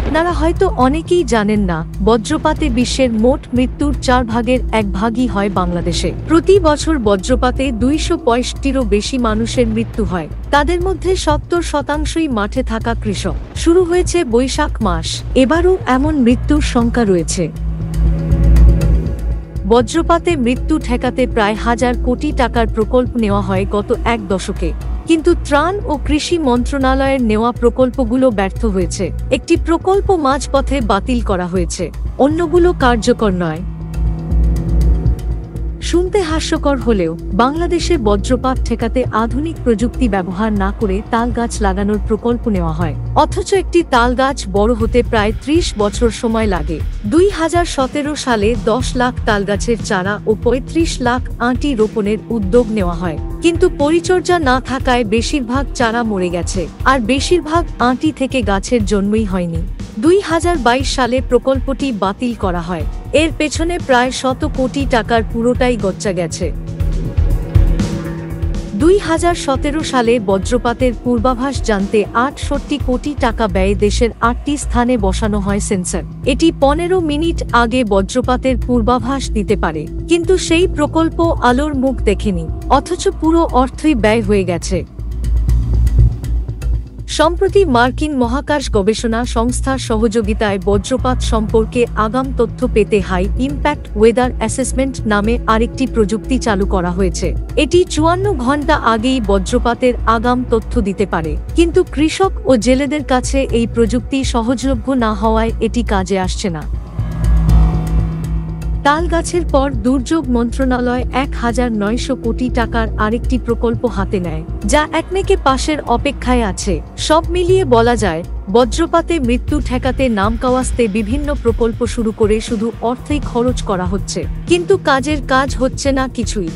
আপনারা হয়তো অনেকেই জানেন না, বজ্রপাতে বিশ্বের মোট মৃত্যুর 4 ভাগের 1 ভাগই হয় বাংলাদেশে। প্রতি বছর বজ্রপাতে 265টিরও বেশি মানুষের মৃত্যু হয়। তাদের মধ্যে 70% মাঠে থাকা কৃষক। শুরু হয়েছে বৈশাখ মাস, এবারও এমন মৃত্যুর শঙ্কা রয়েছে। বজ্রপাতে মৃত্যু ঠেকাতে প্রায় 1000 কোটি টাকার প্রকল্প নেওয়া হয় গত 1 দশকে, কিন্তু ত্রাণ ও কৃষি মন্ত্রণালয়ের নেওয়া প্রকল্পগুলো ব্যর্থ হয়েছে। একটি প্রকল্প মাঝপথে বাতিল করা হয়েছে, অন্যগুলো কার্যকর নয়। শুনতে হাস্যকর হলেও বাংলাদেশে বজ্রপাত ঠেকাতে আধুনিক প্রযুক্তি ব্যবহার না করে তাল গাছ লাগানোর প্রকল্প নেওয়া হয়, অথচ একটি তাল গাছ বড় হতে প্রায় 30 বছর সময় লাগে। 2017 সালে 10 লাখ তালগাছের চারা ও 35 লাখ আঁটি রোপণের উদ্যোগ নেওয়া হয়, কিন্তু পরিচর্যা না থাকায় বেশিরভাগ চারা মরে গেছে, আর বেশিরভাগ আঁটি থেকে গাছের জন্মই হয়নি। 2022 সালে প্রকল্পটি বাতিল করা হয়। এর পেছনে প্রায় 100 কোটি টাকার পুরোটাই গচ্চা গেছে। 2017 সালে বজ্রপাতের পূর্বাভাস জানতে 68 কোটি টাকা ব্যয়ে দেশের 8টি স্থানে বসানো হয় সেন্সর। এটি 15 মিনিট আগে বজ্রপাতের পূর্বাভাস দিতে পারে, কিন্তু সেই প্রকল্প আলোর মুখ দেখেনি, অথচ পুরো অর্থই ব্যয় হয়ে গেছে। সম্প্রতি মার্কিন মহাকাশ গবেষণা সংস্থার সহযোগিতায় বজ্রপাত সম্পর্কে আগাম তথ্য পেতে হাই ইম্প্যাক্ট ওয়েদার অ্যাসেসমেন্ট নামে আরেকটি প্রযুক্তি চালু করা হয়েছে। এটি 54 ঘন্টা আগেই বজ্রপাতের আগাম তথ্য দিতে পারে, কিন্তু কৃষক ও জেলেদের কাছে এই প্রযুক্তি সহজলভ্য না হওয়ায় এটি কাজে আসছে না। তাল গাছের পর দুর্যোগ মন্ত্রণালয় 1900 কোটি টাকার আরেকটি প্রকল্প হাতে নেয়, যা একমেকে পাশের অপেক্ষায় আছে। সব মিলিয়ে বলা যায়, বজ্রপাতে মৃত্যু ঠেকাতে নামকাওয়াস্তে বিভিন্ন প্রকল্প শুরু করে শুধু অর্থই খরচ করা হচ্ছে, কিন্তু কাজের কাজ হচ্ছে না কিছুই।